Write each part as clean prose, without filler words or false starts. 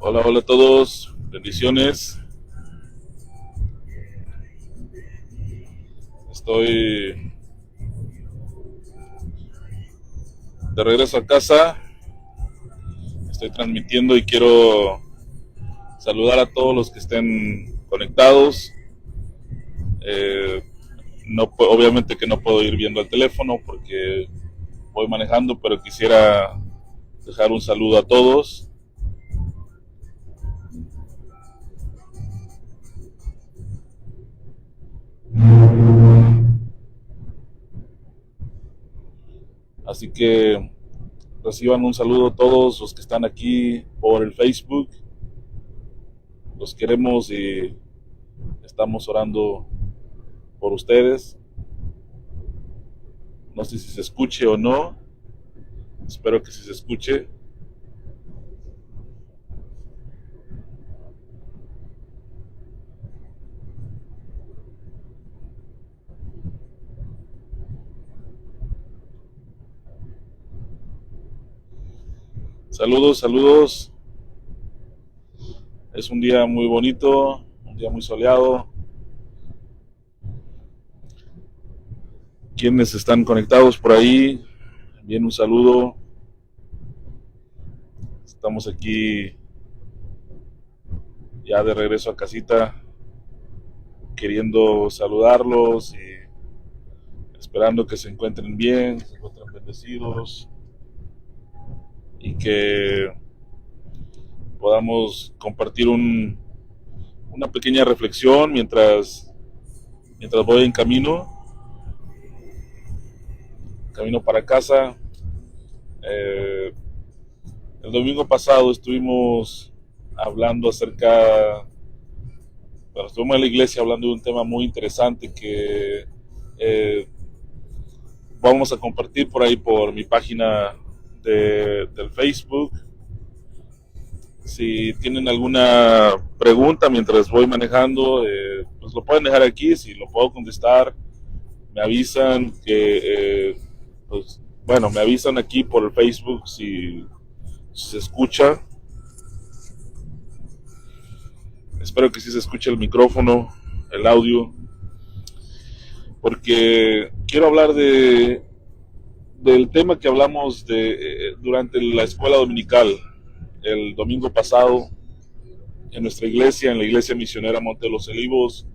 Hola, hola a todos, bendiciones. Estoy de regreso a casa, estoy transmitiendo y quiero saludar a todos los que estén conectados. Eh, no, obviamente que no puedo ir viendo el teléfono porque voy manejando, pero quisiera dejar un saludo a todos. Así que reciban un saludo a todos los que están aquí por el Facebook. Los queremos y estamos orando por ustedes. No sé si se escuche o no. Espero que sí se escuche. Saludos, saludos. Es un día muy bonito, un día muy soleado. Quienes están conectados por ahí, envíen un saludo. Estamos aquí ya de regreso a casita, queriendo saludarlos y esperando que se encuentren bien, se encuentren bendecidos y que podamos compartir una pequeña reflexión mientras voy en camino para casa. Eh, el domingo pasado estuvimos hablando estuvimos en la iglesia hablando de un tema muy interesante que eh, vamos a compartir por ahí por mi página del Facebook. Si tienen alguna pregunta mientras voy manejando, pues lo pueden dejar aquí. Si lo puedo contestar, me avisan pues, bueno, me avisan aquí por el Facebook si se escucha. Espero que sí se escuche el micrófono, el audio, porque quiero hablar del tema que hablamos durante la escuela dominical el domingo pasado en nuestra iglesia, en la iglesia misionera Monte de los Olivos,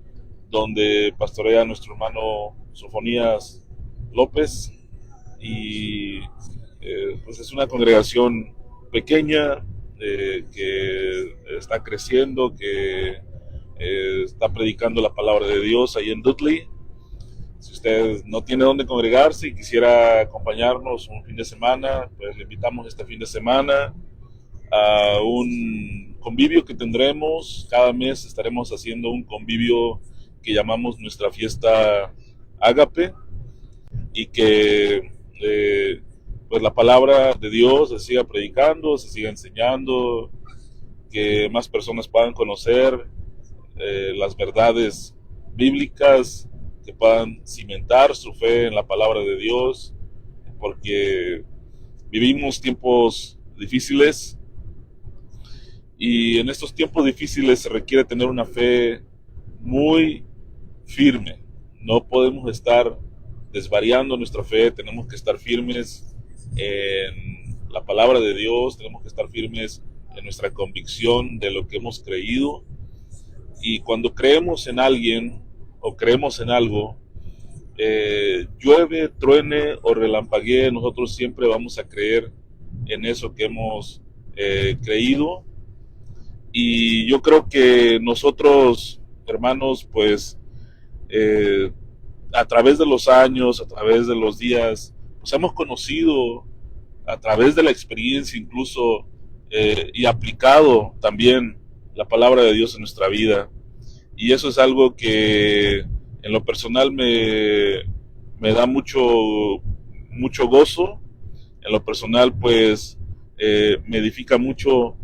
donde pastorea nuestro hermano Sofonías López. Y pues es una congregación pequeña, que está creciendo, que está predicando la palabra de Dios ahí en Dudley. Si usted no tiene dónde congregarse y quisiera acompañarnos un fin de semana, pues le invitamos este fin de semana a un convivio que tendremos. Cada mes estaremos haciendo un convivio que llamamos nuestra fiesta Ágape, y que pues la palabra de Dios se siga predicando, se siga enseñando, que más personas puedan conocer las verdades bíblicas, que puedan cimentar su fe en la palabra de Dios, porque vivimos tiempos difíciles y en estos tiempos difíciles se requiere tener una fe muy firme. No podemos estar desvariando nuestra fe, tenemos que estar firmes en la palabra de Dios, tenemos que estar firmes en nuestra convicción de lo que hemos creído. Y cuando creemos en alguien o creemos en algo, llueve, truene o relampaguee, nosotros siempre vamos a creer en eso que hemos creído. Y yo creo que nosotros, hermanos, pues a través de los años, a través de los días, pues hemos conocido a través de la experiencia incluso, y aplicado también la palabra de Dios en nuestra vida. Y eso es algo que en lo personal me da mucho gozo. En lo personal, pues me edifica mucho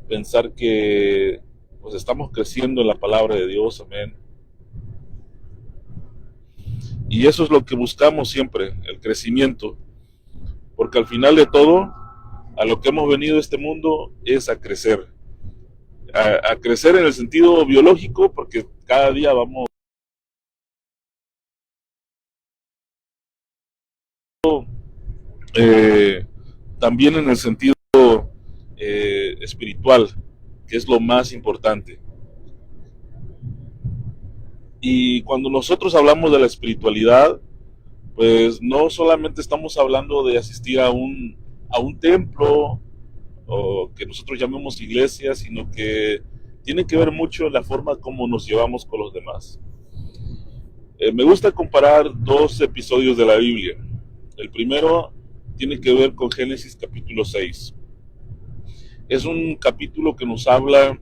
pensar que pues estamos creciendo en la palabra de Dios, amén. Y eso es lo que buscamos siempre, el crecimiento, porque al final de todo, a lo que hemos venido a este mundo es a crecer. a crecer en el sentido biológico, porque cada día vamos eh, también en el sentido espiritual, que es lo más importante. Y cuando nosotros hablamos de la espiritualidad, pues no solamente estamos hablando de asistir a un templo o que nosotros llamemos iglesia, sino que tiene que ver mucho en la forma como nos llevamos con los demás. Me gusta comparar dos episodios de la Biblia. El primero tiene que ver con Génesis capítulo 6. Es un capítulo que nos habla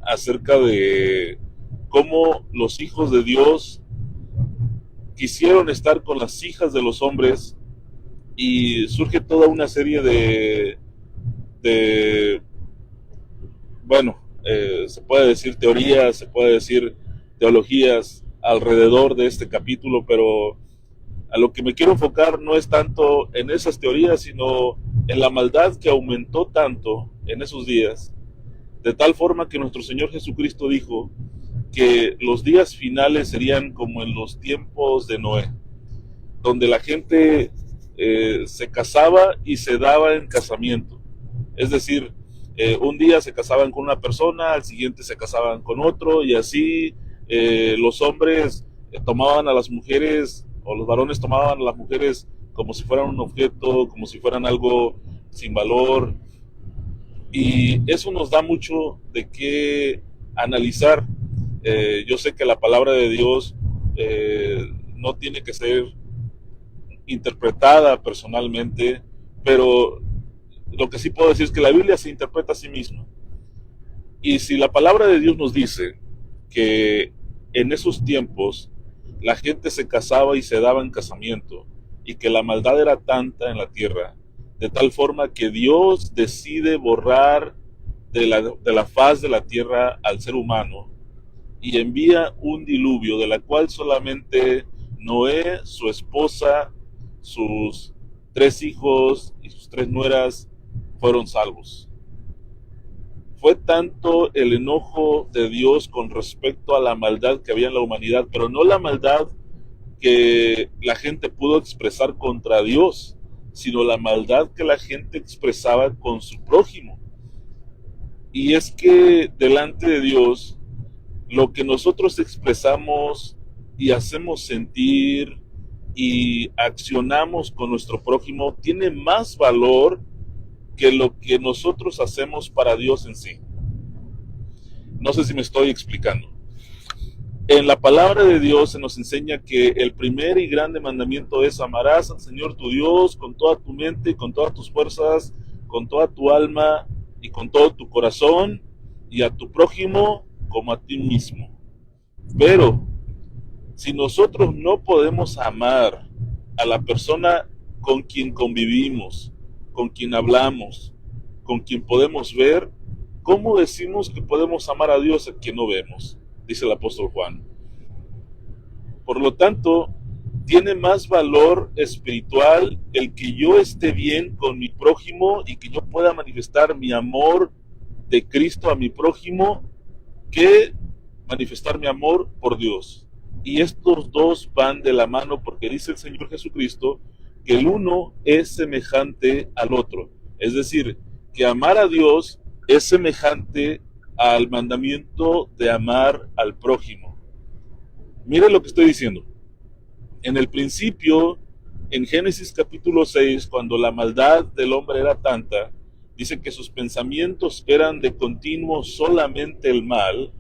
acerca de cómo los hijos de Dios quisieron estar con las hijas de los hombres y surge toda una serie de bueno, se puede decir teorías, se puede decir teologías alrededor de este capítulo, pero a lo que me quiero enfocar no es tanto en esas teorías, sino en la maldad que aumentó tanto en esos días, de tal forma que nuestro Señor Jesucristo dijo que los días finales serían como en los tiempos de Noé, donde la gente se casaba y se daba en casamiento. Es decir, un día se casaban con una persona, al siguiente se casaban con otro, y así los hombres tomaban a las mujeres, o los varones tomaban a las mujeres como si fueran un objeto, como si fueran algo sin valor. Y eso nos da mucho de qué analizar. Yo sé que la palabra de Dios no tiene que ser interpretada personalmente, pero lo que sí puedo decir es que la Biblia se interpreta a sí misma. Y si la palabra de Dios nos dice que en esos tiempos la gente se casaba y se daba en casamiento, y que la maldad era tanta en la tierra, de tal forma que Dios decide borrar de la faz de la tierra al ser humano, y envía un diluvio de la cual solamente Noé, su esposa, sus 3 hijos y sus 3 nueras fueron salvos. Fue tanto el enojo de Dios con respecto a la maldad que había en la humanidad, pero no la maldad que la gente pudo expresar contra Dios, sino la maldad que la gente expresaba con su prójimo. Y es que delante de Dios, lo que nosotros expresamos y hacemos sentir y accionamos con nuestro prójimo tiene más valor que lo que nosotros hacemos para Dios en sí. No sé si me estoy explicando. En la palabra de Dios se nos enseña que el primer y grande mandamiento es: amarás al Señor tu Dios con toda tu mente, con todas tus fuerzas, con toda tu alma y con todo tu corazón, y a tu prójimo como a ti mismo. Pero si nosotros no podemos amar a la persona con quien convivimos, con quien hablamos, con quien podemos ver, ¿cómo decimos que podemos amar a Dios a quien no vemos? Dice el apóstol Juan. Por lo tanto, tiene más valor espiritual el que yo esté bien con mi prójimo y que yo pueda manifestar mi amor de Cristo a mi prójimo, que manifestar mi amor por Dios. Y estos dos van de la mano, porque dice el Señor Jesucristo que el uno es semejante al otro. Es decir, que amar a Dios es semejante al mandamiento de amar al prójimo. Mire lo que estoy diciendo. En el principio, en Génesis capítulo 6, cuando la maldad del hombre era tanta, dice que sus pensamientos eran de continuo solamente el mal.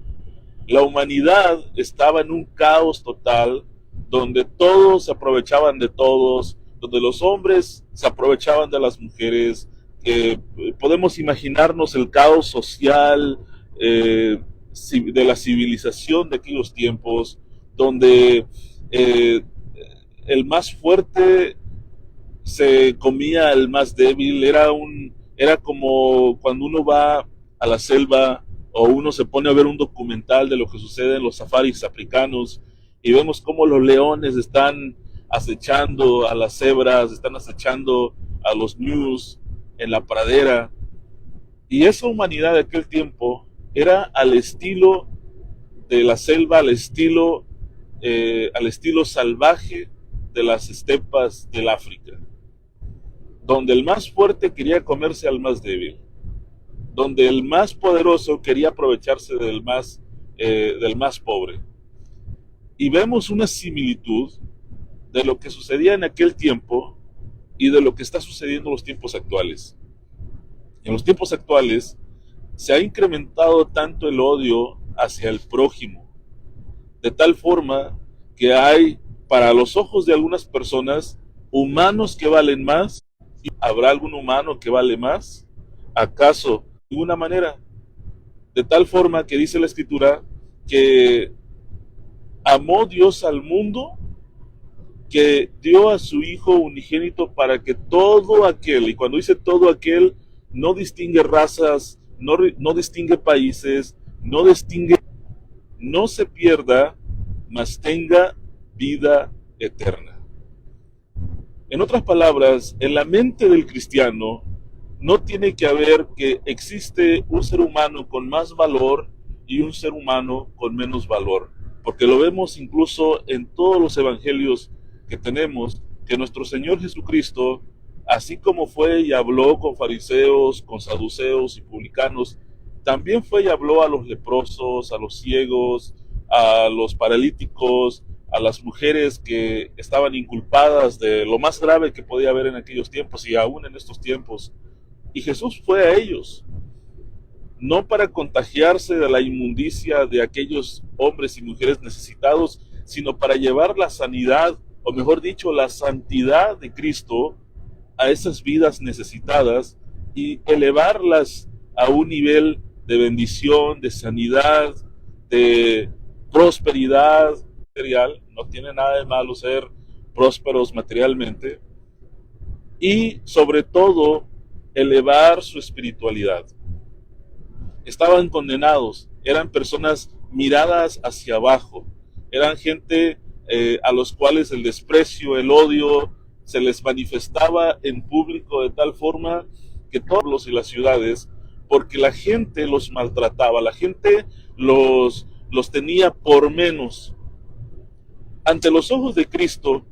La humanidad estaba en un caos total, donde todos se aprovechaban de todos, donde los hombres se aprovechaban de las mujeres. Podemos imaginarnos el caos social de la civilización de aquellos tiempos, donde el más fuerte se comía al más débil. Era como cuando uno va a la selva o uno se pone a ver un documental de lo que sucede en los safaris africanos y vemos cómo los leones están acechando a las cebras, están acechando a los gnus en la pradera. Y esa humanidad de aquel tiempo era al estilo de la selva, al estilo salvaje de las estepas del África, donde el más fuerte quería comerse al más débil, donde el más poderoso quería aprovecharse del más pobre. Y vemos una similitud de lo que sucedía en aquel tiempo y de lo que está sucediendo en los tiempos actuales. En los tiempos actuales se ha incrementado tanto el odio hacia el prójimo, de tal forma que hay, para los ojos de algunas personas, humanos que valen más. ¿Habrá algún humano que vale más? ¿Acaso de ninguna manera? De tal forma que dice la Escritura que amó Dios al mundo, que dio a su Hijo unigénito para que todo aquel, y cuando dice todo aquel, no distingue razas, no distingue países, no se pierda, mas tenga vida eterna. En otras palabras, en la mente del cristiano no tiene que haber que existe un ser humano con más valor y un ser humano con menos valor, porque lo vemos incluso en todos los evangelios que tenemos, que nuestro Señor Jesucristo, así como fue y habló con fariseos, con saduceos y publicanos, también fue y habló a los leprosos, a los ciegos, a los paralíticos, a las mujeres que estaban inculpadas de lo más grave que podía haber en aquellos tiempos y aún en estos tiempos. Y Jesús fue a ellos, no para contagiarse de la inmundicia de aquellos hombres y mujeres necesitados, sino para llevar la sanidad, o mejor dicho, la santidad de Cristo a esas vidas necesitadas y elevarlas a un nivel de bendición, de sanidad, de prosperidad material. No tiene nada de malo ser prósperos materialmente, y sobre todo elevar su espiritualidad. Estaban condenados, eran personas miradas hacia abajo, eran gente a los cuales el desprecio, el odio se les manifestaba en público de tal forma que todos los y las ciudades, porque la gente los maltrataba, la gente los tenía por menos. Ante los ojos de Cristo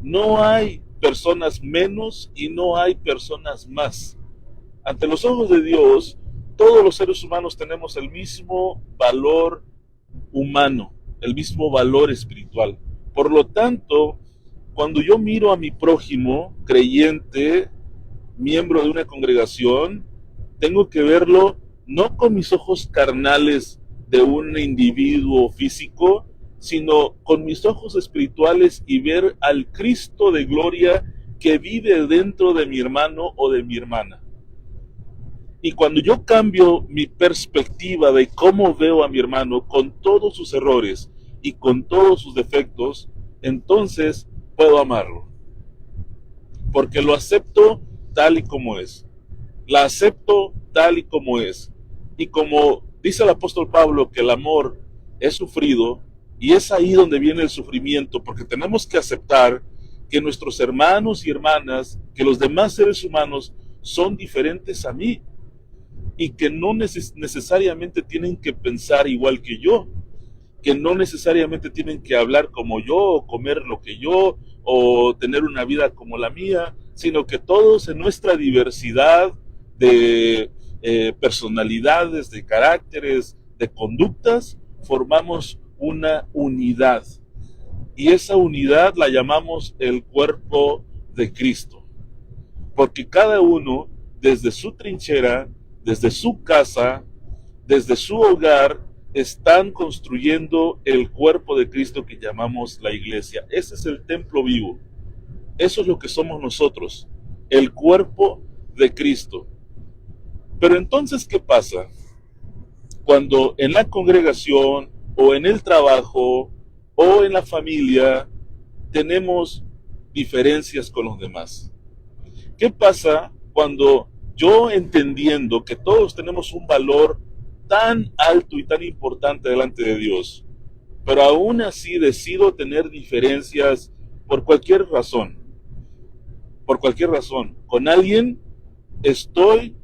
no hay personas menos y no hay personas más. Ante los ojos de Dios, todos los seres humanos tenemos el mismo valor humano, el mismo valor espiritual. Por lo tanto, cuando yo miro a mi prójimo, creyente, miembro de una congregación, tengo que verlo no con mis ojos carnales de un individuo físico, sino con mis ojos espirituales y ver al Cristo de gloria que vive dentro de mi hermano o de mi hermana. Y cuando yo cambio mi perspectiva de cómo veo a mi hermano con todos sus errores y con todos sus defectos, entonces puedo amarlo. Porque lo acepto tal y como es. La acepto tal y como es. Y como dice el apóstol Pablo que el amor es sufrido, y es ahí donde viene el sufrimiento, porque tenemos que aceptar que nuestros hermanos y hermanas, que los demás seres humanos son diferentes a mí, y que no necesariamente tienen que pensar igual que yo, que no necesariamente tienen que hablar como yo, o comer lo que yo, o tener una vida como la mía, sino que todos en nuestra diversidad de personalidades, de caracteres, de conductas, formamos una unidad. Y esa unidad la llamamos el cuerpo de Cristo. Porque cada uno, desde su trinchera, desde su casa, desde su hogar, están construyendo el cuerpo de Cristo que llamamos la iglesia. Ese es el templo vivo. Eso es lo que somos nosotros, el cuerpo de Cristo. Pero entonces, ¿qué pasa? Cuando en la congregación o en el trabajo o en la familia tenemos diferencias con los demás. ¿Qué pasa cuando yo, entendiendo que todos tenemos un valor tan alto y tan importante delante de Dios, pero aún así decido tener diferencias por cualquier razón? Por cualquier razón. Con alguien estoy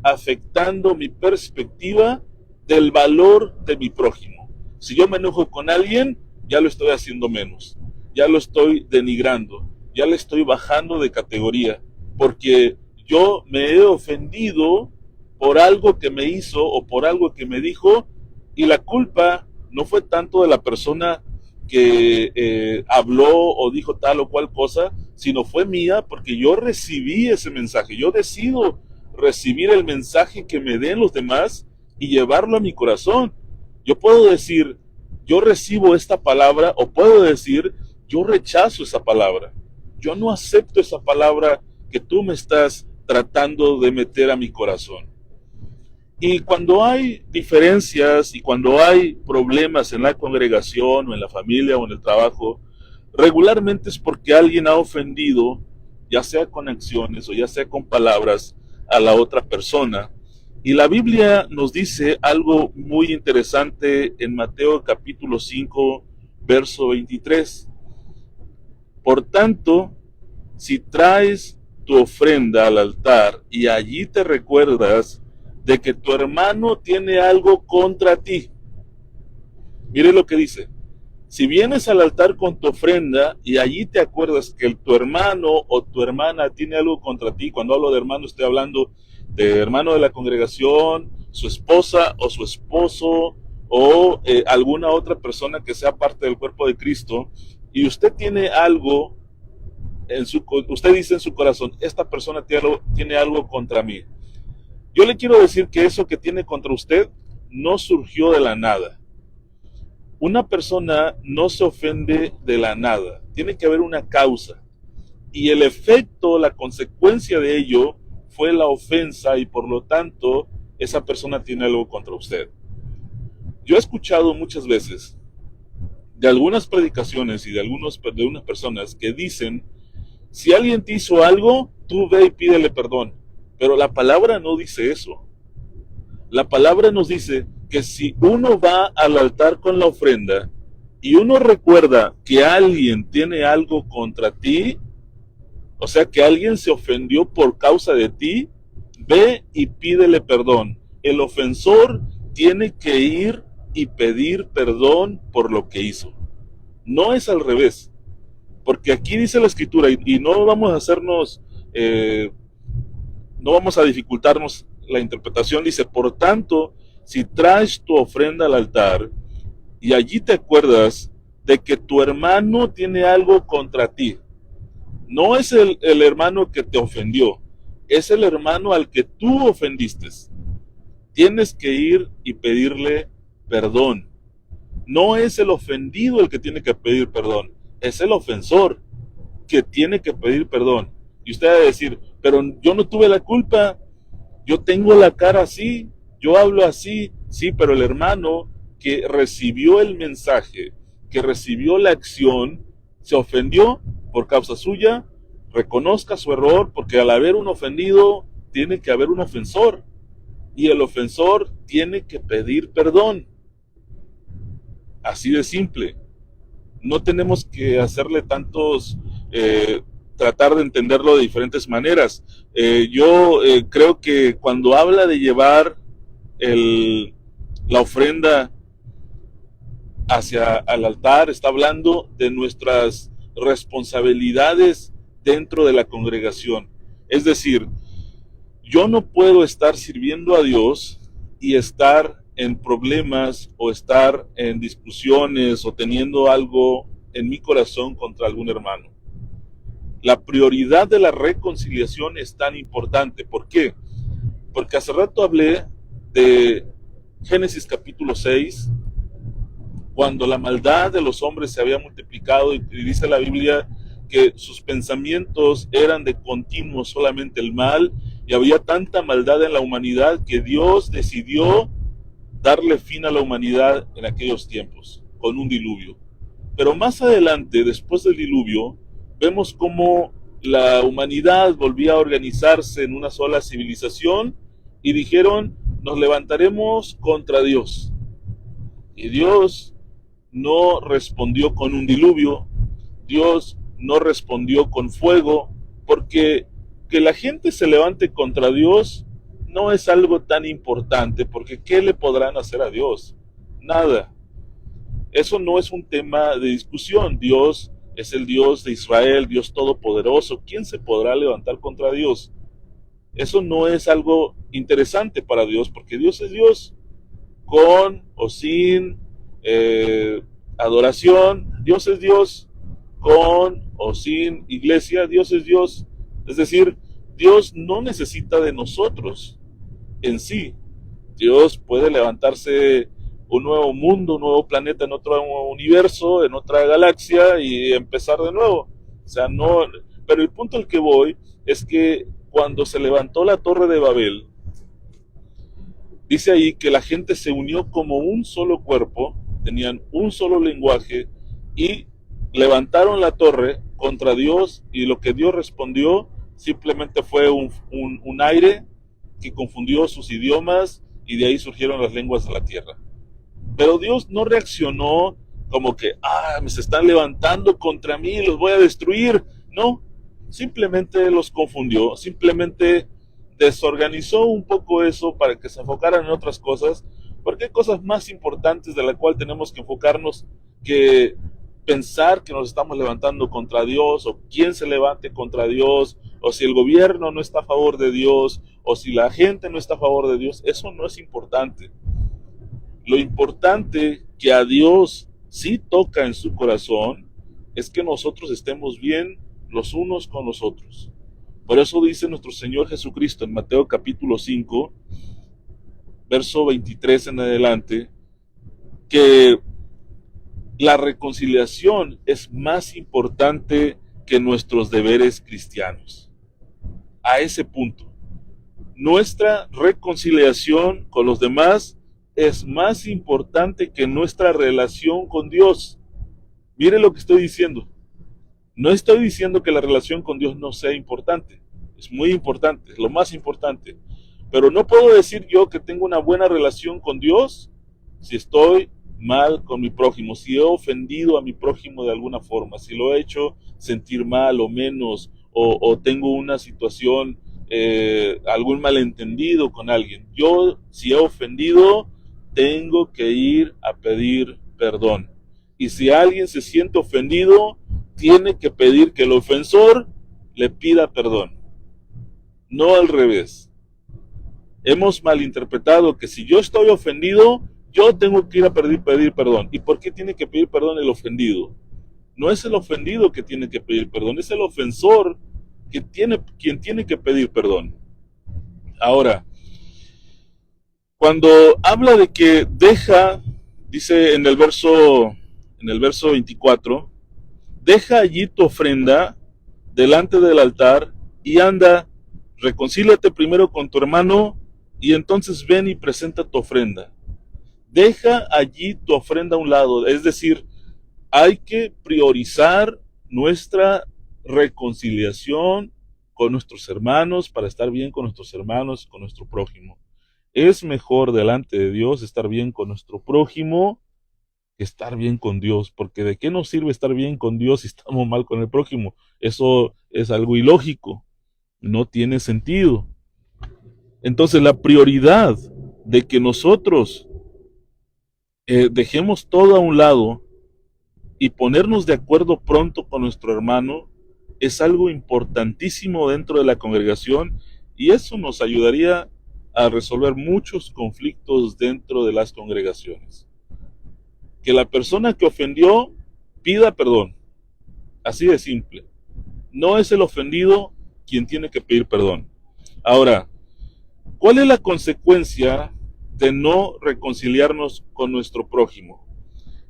afectando mi perspectiva del valor de mi prójimo. Si yo me enojo con alguien, ya lo estoy haciendo menos, ya lo estoy denigrando, ya le estoy bajando de categoría, porque yo me he ofendido por algo que me hizo o por algo que me dijo, y la culpa no fue tanto de la persona que habló o dijo tal o cual cosa, sino fue mía, porque yo recibí ese mensaje. Yo decido recibir el mensaje que me den los demás y llevarlo a mi corazón. Yo puedo decir, yo recibo esta palabra, o puedo decir, yo rechazo esa palabra. Yo no acepto esa palabra que tú me estás tratando de meter a mi corazón. Y cuando hay diferencias y cuando hay problemas en la congregación o en la familia o en el trabajo, regularmente es porque alguien ha ofendido, ya sea con acciones o ya sea con palabras, a la otra persona. Y la Biblia nos dice algo muy interesante en Mateo capítulo 5, verso 23. Por tanto, si traes tu ofrenda al altar y allí te recuerdas de que tu hermano tiene algo contra ti. Mire lo que dice. Si vienes al altar con tu ofrenda y allí te acuerdas que tu hermano o tu hermana tiene algo contra ti, cuando hablo de hermano estoy hablando de hermano de la congregación, su esposa o su esposo o alguna otra persona que sea parte del cuerpo de Cristo, y usted tiene algo, usted dice en su corazón, esta persona tiene algo contra mí. Yo le quiero decir que eso que tiene contra usted no surgió de la nada. Una persona no se ofende de la nada. Tiene que haber una causa. Y el efecto, la consecuencia de ello fue la ofensa, y por lo tanto esa persona tiene algo contra usted. Yo he escuchado muchas veces de algunas predicaciones y de algunas personas que dicen, si alguien te hizo algo, tú ve y pídele perdón. Pero la palabra no dice eso. La palabra nos dice que si uno va al altar con la ofrenda y uno recuerda que alguien tiene algo contra ti, o sea que alguien se ofendió por causa de ti, ve y pídele perdón. El ofensor tiene que ir y pedir perdón por lo que hizo. No es al revés. Porque aquí dice la Escritura, y no vamos a hacernos... no vamos a dificultarnos la interpretación. Dice, por tanto, si traes tu ofrenda al altar y allí te acuerdas de que tu hermano tiene algo contra ti, no es el hermano que te ofendió, es el hermano al que tú ofendiste. Tienes que ir y pedirle perdón. No es el ofendido el que tiene que pedir perdón, es el ofensor que tiene que pedir perdón. Y usted va a decir, pero yo no tuve la culpa, yo tengo la cara así, yo hablo así. Sí, pero el hermano que recibió el mensaje, que recibió la acción, se ofendió por causa suya. Reconozca su error, porque al haber un ofendido, tiene que haber un ofensor. Y el ofensor tiene que pedir perdón. Así de simple. No tenemos que hacerle tantos... tratar de entenderlo de diferentes maneras. Yo creo que cuando habla de llevar la ofrenda hacia el altar, está hablando de nuestras responsabilidades dentro de la congregación. Es decir, yo no puedo estar sirviendo a Dios y estar en problemas o estar en discusiones o teniendo algo en mi corazón contra algún hermano. La prioridad de la reconciliación es tan importante. ¿Por qué? Porque hace rato hablé de Génesis capítulo 6, cuando la maldad de los hombres se había multiplicado, y dice la Biblia que sus pensamientos eran de continuo solamente el mal, y había tanta maldad en la humanidad que Dios decidió darle fin a la humanidad en aquellos tiempos, con un diluvio. Pero más adelante, después del diluvio, vemos cómo la humanidad volvía a organizarse en una sola civilización y dijeron, nos levantaremos contra Dios. Y Dios no respondió con un diluvio, Dios no respondió con fuego, porque que la gente se levante contra Dios no es algo tan importante, porque ¿qué le podrán hacer a Dios? Nada. Eso no es un tema de discusión. Dios es el Dios de Israel, Dios todopoderoso. ¿Quién se podrá levantar contra Dios? Eso no es algo interesante para Dios, porque Dios es Dios, con o sin adoración. Dios es Dios, con o sin iglesia. Dios es Dios. Es decir, Dios no necesita de nosotros en sí. Dios puede levantarse un nuevo mundo, un nuevo planeta en otro universo, en otra galaxia y empezar de nuevo. O sea, no, pero el punto al que voy es que cuando se levantó la Torre de Babel, dice ahí que la gente se unió como un solo cuerpo, tenían un solo lenguaje y levantaron la torre contra Dios, y lo que Dios respondió simplemente fue un aire que confundió sus idiomas, y de ahí surgieron las lenguas de la tierra. Pero Dios no reaccionó como que, me se están levantando contra mí, los voy a destruir. No, simplemente los confundió, simplemente desorganizó un poco eso para que se enfocaran en otras cosas, porque hay cosas más importantes de las cuales tenemos que enfocarnos que pensar que nos estamos levantando contra Dios, o quién se levante contra Dios, o si el gobierno no está a favor de Dios, o si la gente no está a favor de Dios. Eso no es importante. Lo importante que a Dios sí toca en su corazón es que nosotros estemos bien los unos con los otros. Por eso dice nuestro Señor Jesucristo en Mateo capítulo 5, verso 23 en adelante, que la reconciliación es más importante que nuestros deberes cristianos. A ese punto, nuestra reconciliación con los demás es más importante que nuestra relación con Dios. Mire lo que estoy diciendo. No estoy diciendo que la relación con Dios no sea importante. Es muy importante, es lo más importante. Pero no puedo decir yo que tengo una buena relación con Dios si estoy mal con mi prójimo, si he ofendido a mi prójimo de alguna forma, si lo he hecho sentir mal o menos, o tengo una situación, algún malentendido con alguien. Yo, si he ofendido, tengo que ir a pedir perdón. Y si alguien se siente ofendido, tiene que pedir que el ofensor le pida perdón, no al revés. Hemos malinterpretado que si yo estoy ofendido, yo tengo que ir a pedir perdón. ¿Y por qué tiene que pedir perdón el ofendido? No es el ofendido que tiene que pedir perdón, es el ofensor quien tiene que pedir perdón. Ahora, cuando habla de que deja, dice en el verso 24, deja allí tu ofrenda delante del altar y anda, reconcíliate primero con tu hermano y entonces ven y presenta tu ofrenda. Deja allí tu ofrenda a un lado, es decir, hay que priorizar nuestra reconciliación con nuestros hermanos para estar bien con nuestros hermanos, con nuestro prójimo. Es mejor delante de Dios estar bien con nuestro prójimo que estar bien con Dios, porque ¿de qué nos sirve estar bien con Dios si estamos mal con el prójimo? Eso es algo ilógico, no tiene sentido. Entonces la prioridad de que nosotros dejemos todo a un lado y ponernos de acuerdo pronto con nuestro hermano es algo importantísimo dentro de la congregación, y eso nos ayudaría a resolver muchos conflictos dentro de las congregaciones. Que la persona que ofendió pida perdón, así de simple. No es el ofendido quien tiene que pedir perdón. Ahora, ¿cuál es la consecuencia de no reconciliarnos con nuestro prójimo?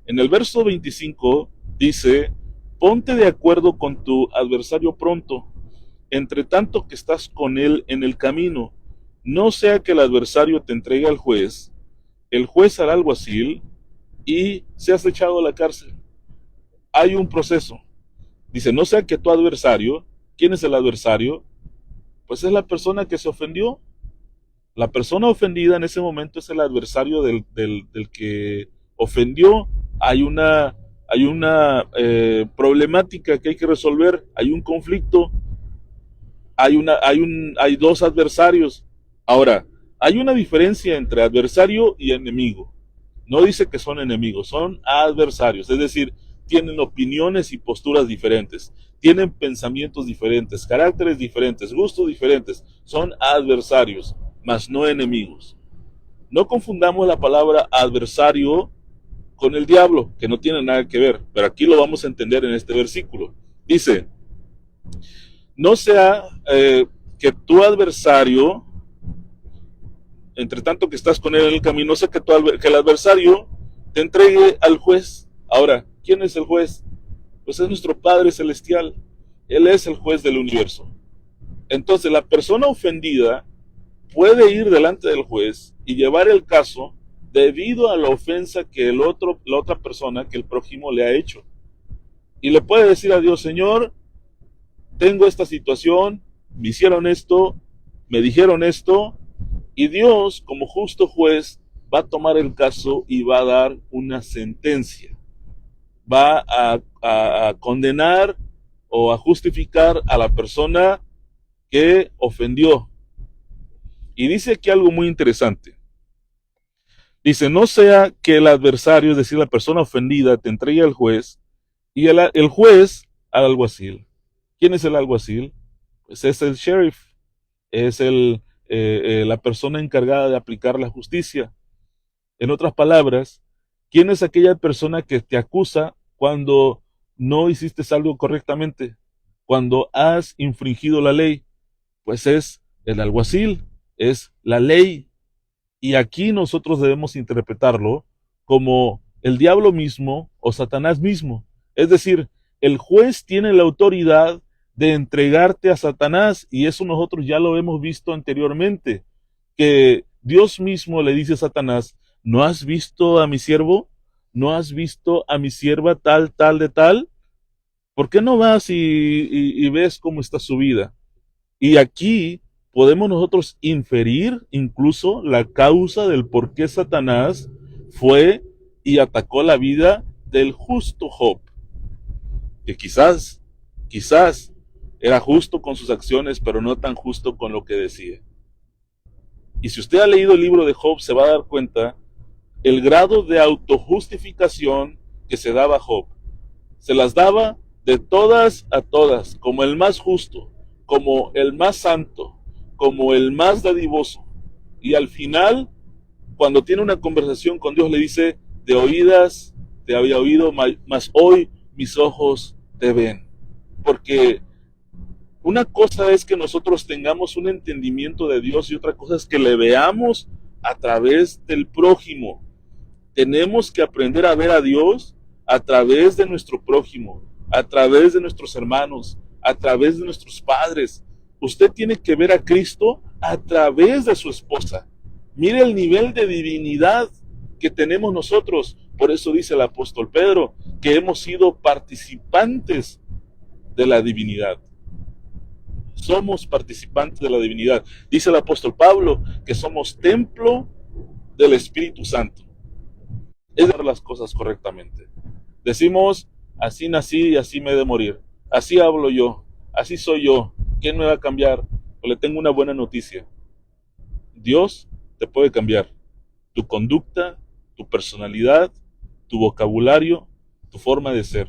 En el verso 25 dice, ponte de acuerdo con tu adversario pronto, entre tanto que estás con él en el camino, no sea que el adversario te entregue al juez, el juez al alguacil, y seas echado a la cárcel. Hay un proceso. Dice, no sea que tu adversario, ¿quién es el adversario? Pues es la persona que se ofendió. La persona ofendida en ese momento es el adversario del que ofendió. Hay una problemática que hay que resolver, hay un conflicto, hay dos adversarios. Ahora, Hay una diferencia entre adversario y enemigo. No dice que son enemigos, son adversarios, es decir, tienen opiniones y posturas diferentes, tienen pensamientos diferentes, caracteres diferentes, gustos diferentes, son adversarios, mas no enemigos. No confundamos la palabra adversario con el diablo, que no tiene nada que ver, pero aquí lo vamos a entender en este versículo. Dice, no sea que tu adversario, entre tanto que estás con él en el camino, no sea que el adversario te entregue al juez. Ahora, ¿quién es el juez? Pues es nuestro Padre Celestial. Él es el juez del universo. Entonces, la persona ofendida puede ir delante del juez y llevar el caso debido a la ofensa que la otra persona, que el prójimo le ha hecho. Y le puede decir a Dios, Señor, tengo esta situación, me hicieron esto, me dijeron esto, y Dios, como justo juez, va a tomar el caso y va a dar una sentencia. Va a condenar o a justificar a la persona que ofendió. Y dice aquí algo muy interesante. Dice, no sea que el adversario, es decir, la persona ofendida, te entregue al juez y el juez al alguacil. ¿Quién es el alguacil? Pues es el sheriff, es la persona encargada de aplicar la justicia. En otras palabras, ¿quién es aquella persona que te acusa cuando no hiciste algo correctamente? Cuando has infringido la ley, pues es el alguacil, es la ley. Y aquí nosotros debemos interpretarlo como el diablo mismo o Satanás mismo. Es decir, el juez tiene la autoridad de entregarte a Satanás, y eso nosotros ya lo hemos visto anteriormente, que Dios mismo le dice a Satanás, ¿no has visto a mi siervo? ¿No has visto a mi sierva tal, tal de tal? ¿Por qué no vas y ves cómo está su vida? Y aquí podemos nosotros inferir incluso la causa del por qué Satanás fue y atacó la vida del justo Job, que quizás era justo con sus acciones, pero no tan justo con lo que decía. Y si usted ha leído el libro de Job, se va a dar cuenta el grado de autojustificación que se daba a Job. Se las daba de todas a todas, como el más justo, como el más santo, como el más dadivoso. Y al final, cuando tiene una conversación con Dios, le dice, de oídas te había oído, mas hoy mis ojos te ven. Porque una cosa es que nosotros tengamos un entendimiento de Dios y otra cosa es que le veamos a través del prójimo. Tenemos que aprender a ver a Dios a través de nuestro prójimo, a través de nuestros hermanos, a través de nuestros padres. Usted tiene que ver a Cristo a través de su esposa. Mire el nivel de divinidad que tenemos nosotros. Por eso dice el apóstol Pedro que hemos sido participantes de la divinidad. Somos participantes de la divinidad. Dice el apóstol Pablo que somos templo del Espíritu Santo. Es hacer las cosas correctamente. Decimos, así nací y así me he de morir. Así hablo yo, así soy yo. ¿Quién me va a cambiar? Pues le tengo una buena noticia. Dios te puede cambiar. Tu conducta, tu personalidad, tu vocabulario, tu forma de ser.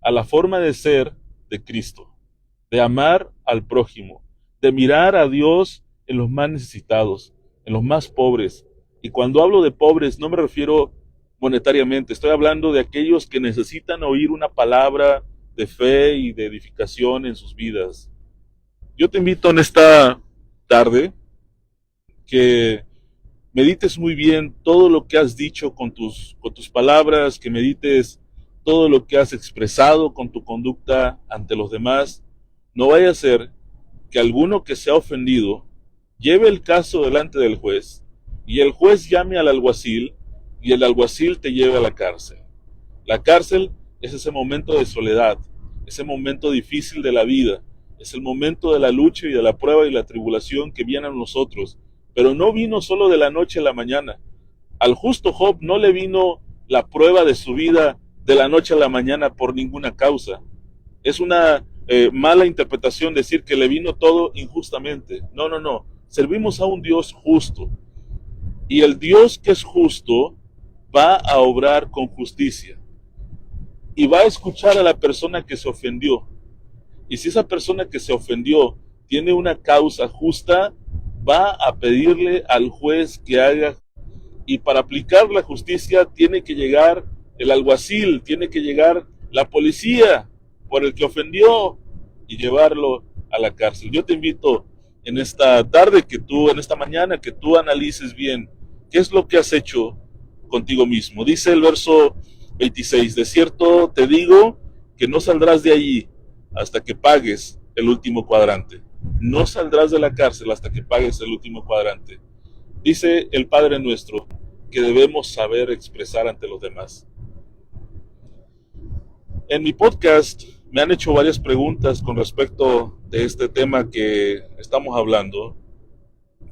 A la forma de ser de Cristo. De amar al prójimo. De mirar a Dios en los más necesitados, en los más pobres. Y cuando hablo de pobres no me refiero monetariamente, estoy hablando de aquellos que necesitan oír una palabra de fe y de edificación en sus vidas. Yo te invito en esta tarde que medites muy bien todo lo que has dicho con tus palabras, que medites todo lo que has expresado con tu conducta ante los demás. No vaya a ser que alguno que se ha ofendido lleve el caso delante del juez y el juez llame al alguacil y el alguacil te lleve a la cárcel. La cárcel es ese momento de soledad, ese momento difícil de la vida, es el momento de la lucha y de la prueba y la tribulación que viene a nosotros, pero no vino solo de la noche a la mañana. Al justo Job no le vino la prueba de su vida de la noche a la mañana por ninguna causa. Es una mala interpretación decir que le vino todo injustamente. No. servimos a un Dios justo. Y el Dios que es justo va a obrar con justicia. Y va a escuchar a la persona que se ofendió. Y si esa persona que se ofendió tiene una causa justa, va a pedirle al juez que haga. Y para aplicar la justicia tiene que llegar el alguacil, tiene que llegar la policía por el que ofendió y llevarlo a la cárcel. Yo te invito en esta tarde, en esta mañana, que tú analices bien qué es lo que has hecho contigo mismo. Dice el verso 26, de cierto te digo que no saldrás de allí hasta que pagues el último cuadrante. No saldrás de la cárcel hasta que pagues el último cuadrante. Dice el Padre nuestro que debemos saber expresar ante los demás. En mi podcast me han hecho varias preguntas con respecto de este tema que estamos hablando,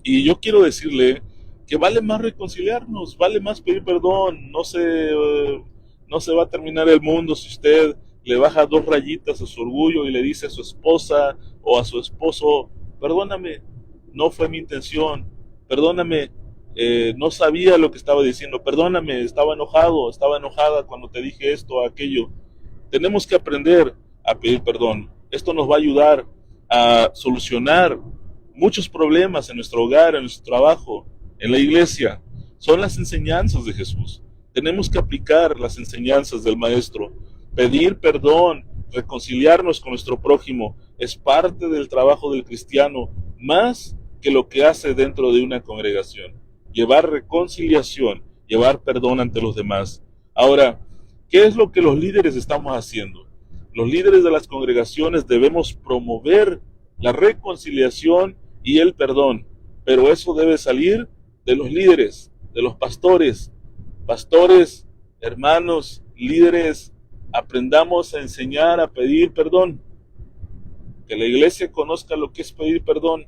y yo quiero decirle que vale más reconciliarnos, vale más pedir perdón. No se va a terminar el mundo si usted le baja 2 rayitas a su orgullo y le dice a su esposa o a su esposo: perdóname, no fue mi intención, perdóname, no sabía lo que estaba diciendo, perdóname, estaba enojada cuando te dije esto o aquello. Tenemos que aprender a pedir perdón. Esto nos va a ayudar a solucionar muchos problemas en nuestro hogar, en nuestro trabajo, en la iglesia. Son las enseñanzas de Jesús. Tenemos que aplicar las enseñanzas del Maestro. Pedir perdón, reconciliarnos con nuestro prójimo, es parte del trabajo del cristiano, más que lo que hace dentro de una congregación. Llevar reconciliación, llevar perdón ante los demás. Ahora, ¿qué es lo que los líderes estamos haciendo? Los líderes de las congregaciones debemos promover la reconciliación y el perdón, pero eso debe salir de los líderes, de los pastores, hermanos, líderes. Aprendamos a enseñar a pedir perdón, que la iglesia conozca lo que es pedir perdón,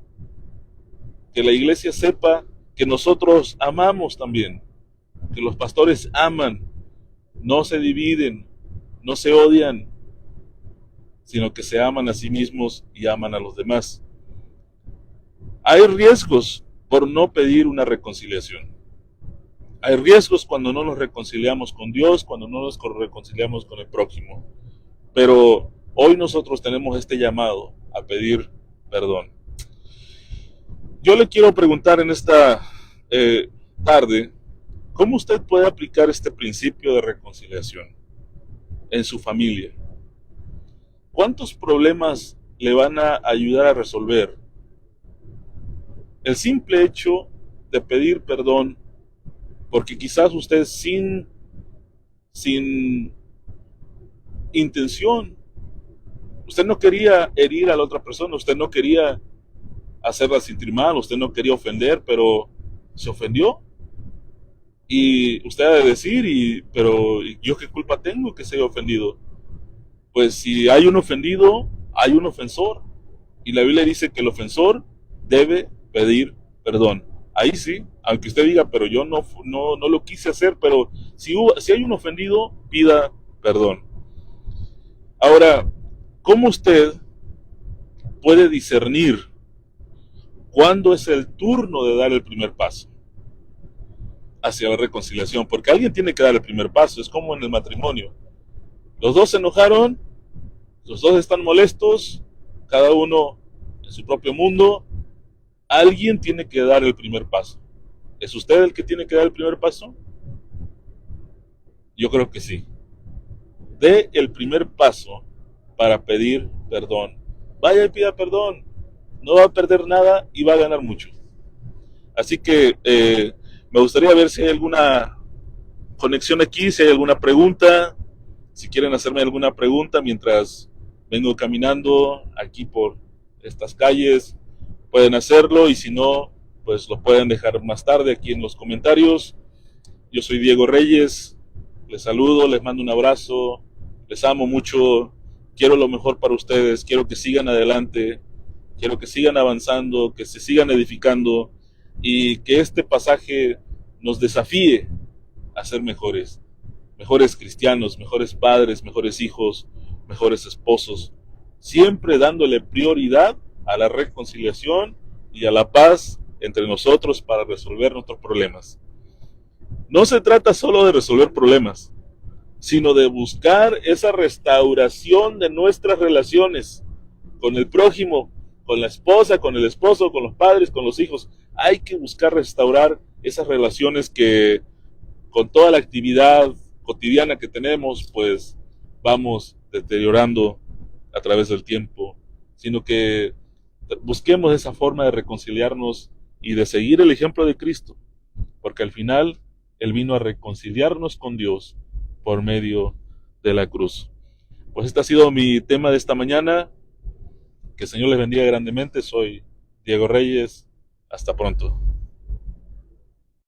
que la iglesia sepa que nosotros amamos también, que los pastores aman, no se dividen, no se odian, sino que se aman a sí mismos y aman a los demás. Hay riesgos por no pedir una reconciliación. Hay riesgos cuando no nos reconciliamos con Dios, cuando no nos reconciliamos con el prójimo. Pero hoy nosotros tenemos este llamado a pedir perdón. Yo le quiero preguntar en esta tarde, ¿cómo usted puede aplicar este principio de reconciliación en su familia? ¿Cuántos problemas le van a ayudar a resolver el simple hecho de pedir perdón? Porque quizás usted sin intención, usted no quería herir a la otra persona, usted no quería hacerla sentir mal, usted no quería ofender, pero se ofendió. Y usted ha de decir, pero ¿yo qué culpa tengo que se haya ofendido? Pues si hay un ofendido, hay un ofensor. Y la Biblia dice que el ofensor debe pedir perdón. Ahí sí, aunque usted diga, pero yo no lo quise hacer, pero si hay un ofendido, pida perdón. Ahora, ¿cómo usted puede discernir cuándo es el turno de dar el primer paso hacia la reconciliación? Porque alguien tiene que dar el primer paso. Es como en el matrimonio. Los dos se enojaron, los dos están molestos, cada uno en su propio mundo. Alguien tiene que dar el primer paso. ¿Es usted el que tiene que dar el primer paso? Yo creo que sí. Dé el primer paso para pedir perdón. Vaya y pida perdón. No va a perder nada y va a ganar mucho. Así que me gustaría ver si hay alguna conexión aquí, si hay alguna pregunta. Si quieren hacerme alguna pregunta mientras vengo caminando aquí por estas calles, pueden hacerlo, y si no, pues lo pueden dejar más tarde aquí en los comentarios. Yo soy Diego Reyes, les saludo, les mando un abrazo, les amo mucho, quiero lo mejor para ustedes, quiero que sigan adelante, quiero que sigan avanzando, que se sigan edificando, y que este pasaje nos desafíe a ser mejores cristianos, mejores padres, mejores hijos, mejores esposos, siempre dándole prioridad a la reconciliación y a la paz entre nosotros para resolver nuestros problemas. No se trata solo de resolver problemas, sino de buscar esa restauración de nuestras relaciones con el prójimo, con la esposa, con el esposo, con los padres, con los hijos. Hay que buscar restaurar esas relaciones que con toda la actividad cotidiana que tenemos, pues vamos deteriorando a través del tiempo, sino que busquemos esa forma de reconciliarnos y de seguir el ejemplo de Cristo, porque al final Él vino a reconciliarnos con Dios por medio de la cruz. Pues este ha sido mi tema de esta mañana. Que el Señor les bendiga grandemente. Soy Diego Reyes. Hasta pronto.